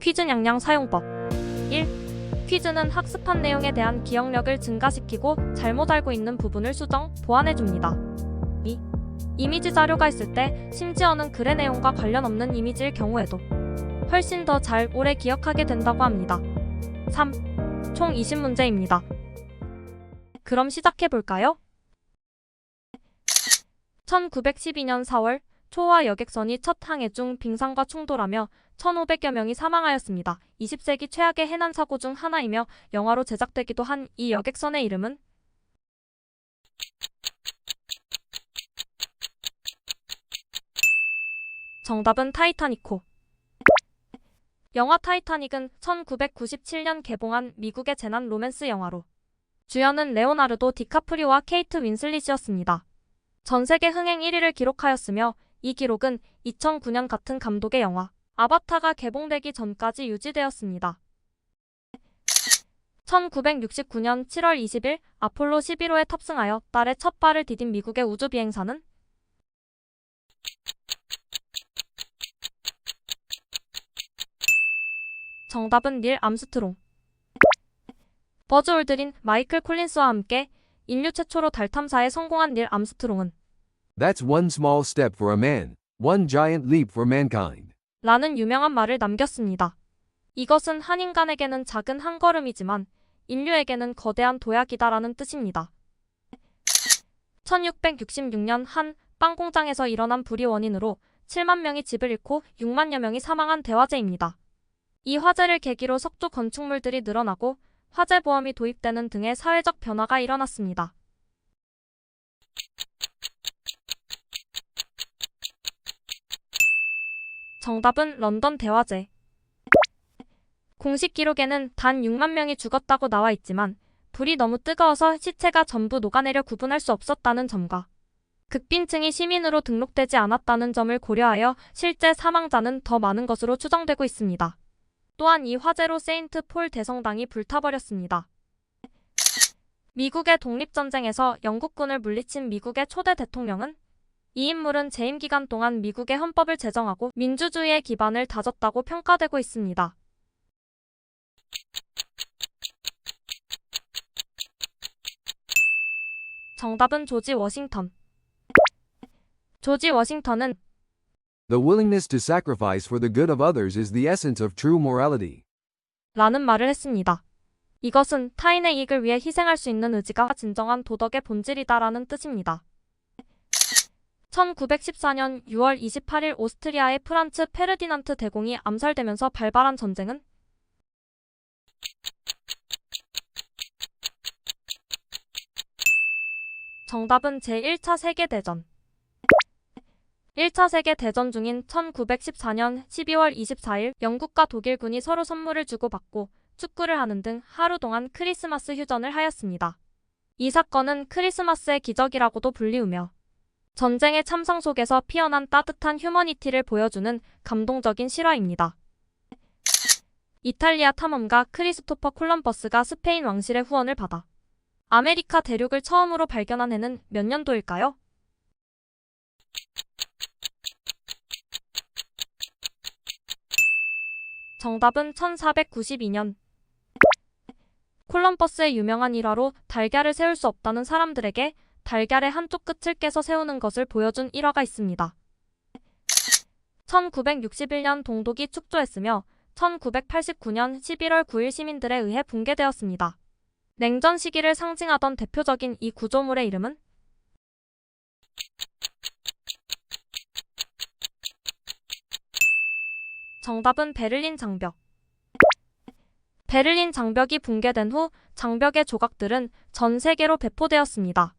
퀴즈 냥냥 사용법 1. 퀴즈는 학습한 내용에 대한 기억력을 증가시키고 잘못 알고 있는 부분을 수정, 보완해줍니다. 2. 이미지 자료가 있을 때 심지어는 글의 내용과 관련 없는 이미지일 경우에도 훨씬 더 잘 오래 기억하게 된다고 합니다. 3. 총 20문제입니다. 그럼 시작해볼까요? 1912년 4월 초호화 여객선이 첫 항해 중 빙산과 충돌하며 1,500여 명이 사망하였습니다. 20세기 최악의 해난 사고 중 하나이며 영화로 제작되기도 한 이 여객선의 이름은? 정답은 타이타니코. 영화 타이타닉은 1997년 개봉한 미국의 재난 로맨스 영화로 주연은 레오나르도 디카프리오와 케이트 윈슬릿이었습니다. 전세계 흥행 1위를 기록하였으며 이 기록은 2009년 같은 감독의 영화 아바타가 개봉되기 전까지 유지되었습니다. 1969년 7월 20일 아폴로 11호에 탑승하여 달에 첫 발을 디딘 미국의 우주비행사는? 정답은 닐 암스트롱. 버즈 올드린, 마이클 콜린스와 함께 인류 최초로 달 탐사에 성공한 닐 암스트롱은 That's one small step for a man, one giant leap for mankind. 라는 유명한 말을 남겼습니다. 이것은 한 인간에게는 작은 한 걸음이지만 인류에게는 거대한 도약이다라는 뜻입니다. 1666년 한 빵 공장에서 일어난 불이 원인으로 7만 명이 집을 잃고 6만여 명이 사망한 대화재입니다. 이 화재를 계기로 석조 건축물들이 늘어나고 화재보험이 도입되는 등의 사회적 변화가 일어났습니다. 정답은 런던 대화재. 공식 기록에는 단 6만 명이 죽었다고 나와 있지만 불이 너무 뜨거워서 시체가 전부 녹아내려 구분할 수 없었다는 점과 극빈층이 시민으로 등록되지 않았다는 점을 고려하여 실제 사망자는 더 많은 것으로 추정되고 있습니다. 또한 이 화재로 세인트 폴 대성당이 불타버렸습니다. 미국의 독립전쟁에서 영국군을 물리친 미국의 초대 대통령은? 이 인물은 재임 기간 동안 미국의 헌법을 제정하고 민주주의의 기반을 다졌다고 평가되고 있습니다. 정답은 조지 워싱턴. 조지 워싱턴은 The willingness to sacrifice for the good of others is the essence of true morality. 라는 말을 했습니다. 이것은 타인의 이익을 위해 희생할 수 있는 의지가 진정한 도덕의 본질이다라는 뜻입니다. 1914년 6월 28일 오스트리아의 프란츠 페르디난트 대공이 암살되면서 발발한 전쟁은? 정답은 제1차 세계대전. 1차 세계대전 중인 1914년 12월 24일 영국과 독일군이 서로 선물을 주고받고 축구를 하는 등 하루 동안 크리스마스 휴전을 하였습니다. 이 사건은 크리스마스의 기적이라고도 불리우며 전쟁의 참상 속에서 피어난 따뜻한 휴머니티를 보여주는 감동적인 실화입니다. 이탈리아 탐험가 크리스토퍼 콜럼버스가 스페인 왕실의 후원을 받아 아메리카 대륙을 처음으로 발견한 해는 몇 년도일까요? 정답은 1492년. 콜럼버스의 유명한 일화로 달걀을 세울 수 없다는 사람들에게 달걀의 한쪽 끝을 깨서 세우는 것을 보여준 일화가 있습니다. 1961년 동독이 축조했으며 1989년 11월 9일 시민들에 의해 붕괴되었습니다. 냉전 시기를 상징하던 대표적인 이 구조물의 이름은? 정답은 베를린 장벽. 베를린 장벽이 붕괴된 후 장벽의 조각들은 전 세계로 배포되었습니다.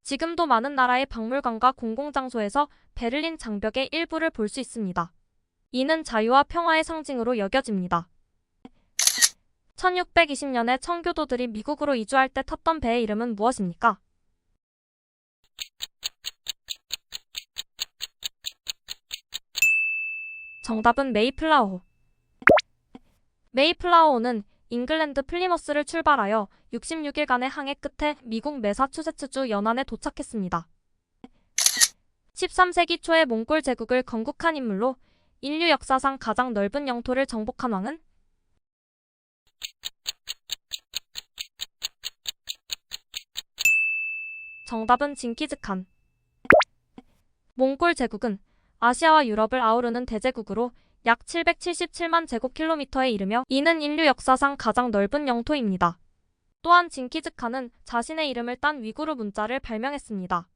지금도 많은 나라의 박물관과 공공장소에서 베를린 장벽의 일부를 볼 수 있습니다. 이는 자유와 평화의 상징으로 여겨집니다. 1620년에 청교도들이 미국으로 이주할 때 탔던 배의 이름은 무엇입니까? 정답은 메이플라워. 메이플라워호는 잉글랜드 플리머스를 출발하여 66일간의 항해 끝에 미국 매사추세츠주 연안에 도착했습니다. 13세기 초에 몽골 제국을 건국한 인물로 인류 역사상 가장 넓은 영토를 정복한 왕은? 정답은 징기즈칸. 몽골 제국은 아시아와 유럽을 아우르는 대제국으로 약 777만 제곱킬로미터에 이르며 이는 인류 역사상 가장 넓은 영토입니다. 또한 징기즈칸은 자신의 이름을 딴 위구르 문자를 발명했습니다.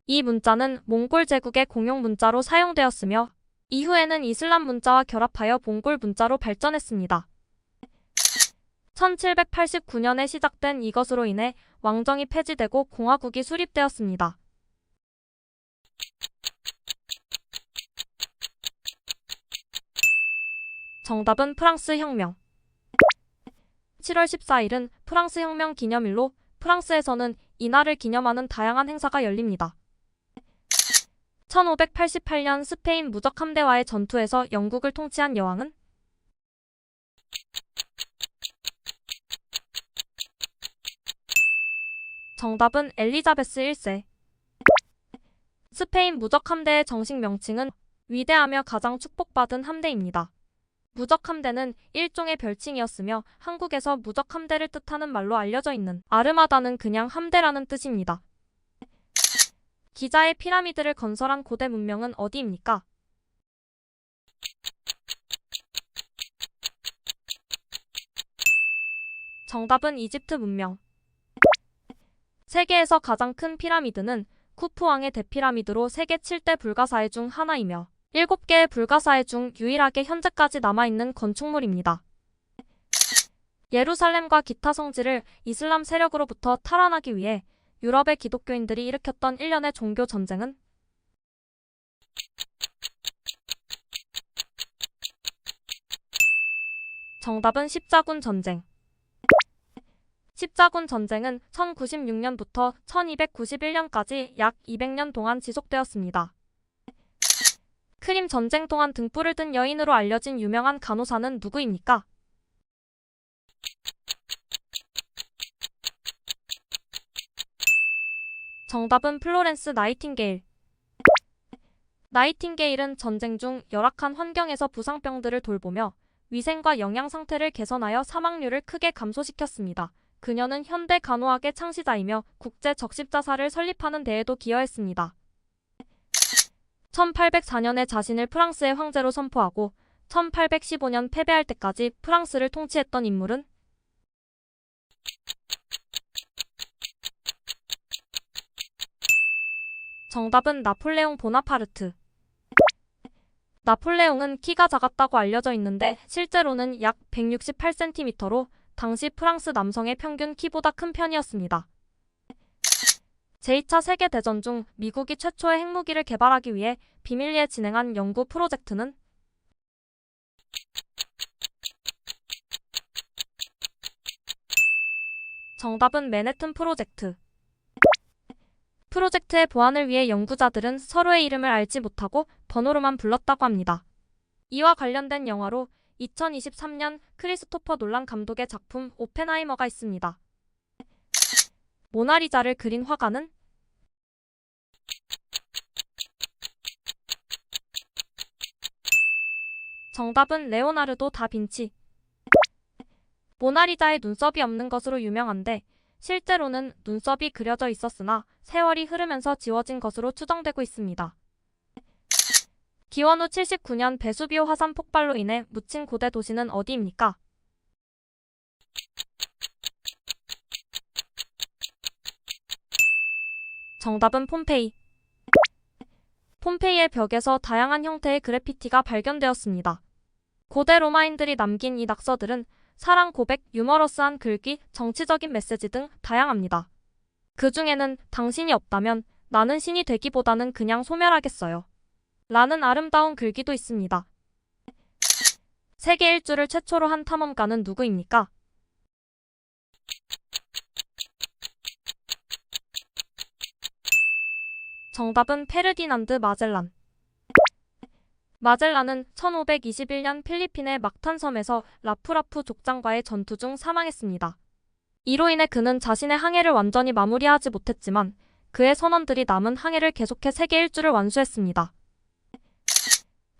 이 문자는 몽골 제국의 공용 문자로 사용되었으며 이후에는 이슬람 문자와 결합하여 몽골 문자로 발전했습니다. 1789년에 시작된 이것으로 인해 왕정이 폐지되고 공화국이 수립되었습니다. 정답은 프랑스 혁명. 7월 14일은 프랑스 혁명 기념일로 프랑스에서는 이날을 기념하는 다양한 행사가 열립니다. 1588년 스페인 무적 함대와의 전투에서 영국을 통치한 여왕은? 정답은 엘리자베스 1세. 스페인 무적 함대의 정식 명칭은 위대하며 가장 축복받은 함대입니다. 무적 함대는 일종의 별칭이었으며 한국에서 무적 함대를 뜻하는 말로 알려져 있는 아르마다는 그냥 함대라는 뜻입니다. 기자의 피라미드를 건설한 고대 문명은 어디입니까? 정답은 이집트 문명. 세계에서 가장 큰 피라미드는 쿠프왕의 대피라미드로 세계 7대 불가사의 중 하나이며 7개의 불가사의 중 유일하게 현재까지 남아있는 건축물입니다. 예루살렘과 기타 성지를 이슬람 세력으로부터 탈환하기 위해 유럽의 기독교인들이 일으켰던 일련의 종교 전쟁은? 정답은 십자군 전쟁. 십자군 전쟁은 1096년부터 1291년까지 약 200년 동안 지속되었습니다. 크림 전쟁 동안 등불을 든 여인으로 알려진 유명한 간호사는 누구입니까? 정답은 플로렌스 나이팅게일. 나이팅게일은 전쟁 중 열악한 환경에서 부상병들을 돌보며 위생과 영양 상태를 개선하여 사망률을 크게 감소시켰습니다. 그녀는 현대 간호학의 창시자이며 국제 적십자사를 설립하는 데에도 기여했습니다. 1804년에 자신을 프랑스의 황제로 선포하고 1815년 패배할 때까지 프랑스를 통치했던 인물은? 정답은 나폴레옹 보나파르트. 나폴레옹은 키가 작았다고 알려져 있는데 실제로는 약 168cm로 당시 프랑스 남성의 평균 키보다 큰 편이었습니다. 제2차 세계대전 중 미국이 최초의 핵무기를 개발하기 위해 비밀리에 진행한 연구 프로젝트는? 정답은 맨해튼 프로젝트. 프로젝트의 보안을 위해 연구자들은 서로의 이름을 알지 못하고 번호로만 불렀다고 합니다. 이와 관련된 영화로 2023년 크리스토퍼 놀란 감독의 작품 오펜하이머가 있습니다. 모나리자를 그린 화가는? 정답은 레오나르도 다빈치. 모나리자의 눈썹이 없는 것으로 유명한데 실제로는 눈썹이 그려져 있었으나 세월이 흐르면서 지워진 것으로 추정되고 있습니다. 기원 후 79년 베수비오 화산 폭발로 인해 묻힌 고대 도시는 어디입니까? 정답은 폼페이. 폼페이의 벽에서 다양한 형태의 그래피티가 발견되었습니다. 고대 로마인들이 남긴 이 낙서들은 사랑 고백, 유머러스한 글귀, 정치적인 메시지 등 다양합니다. 그 중에는 당신이 없다면 나는 신이 되기보다는 그냥 소멸하겠어요 라는 아름다운 글귀도 있습니다. 세계 일주를 최초로 한 탐험가는 누구입니까? 정답은 페르디난드 마젤란. 마젤란은 1521년 필리핀의 막탄섬에서 라푸라푸 족장과의 전투 중 사망했습니다. 이로 인해 그는 자신의 항해를 완전히 마무리하지 못했지만 그의 선원들이 남은 항해를 계속해 세계 일주를 완수했습니다.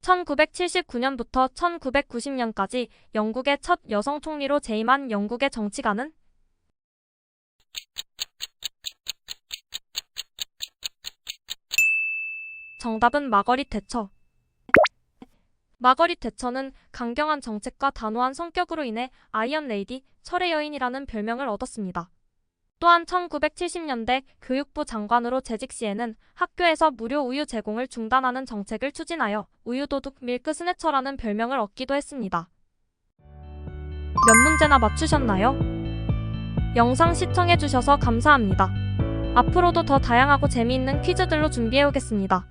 1979년부터 1990년까지 영국의 첫 여성 총리로 재임한 영국의 정치가는? 정답은 마거릿 대처. 마거릿 대처는 강경한 정책과 단호한 성격으로 인해 아이언 레이디, 철의 여인이라는 별명을 얻었습니다. 또한 1970년대 교육부 장관으로 재직 시에는 학교에서 무료 우유 제공을 중단하는 정책을 추진하여 우유도둑 밀크 스네처라는 별명을 얻기도 했습니다. 몇 문제나 맞추셨나요? 영상 시청해주셔서 감사합니다. 앞으로도 더 다양하고 재미있는 퀴즈들로 준비해오겠습니다.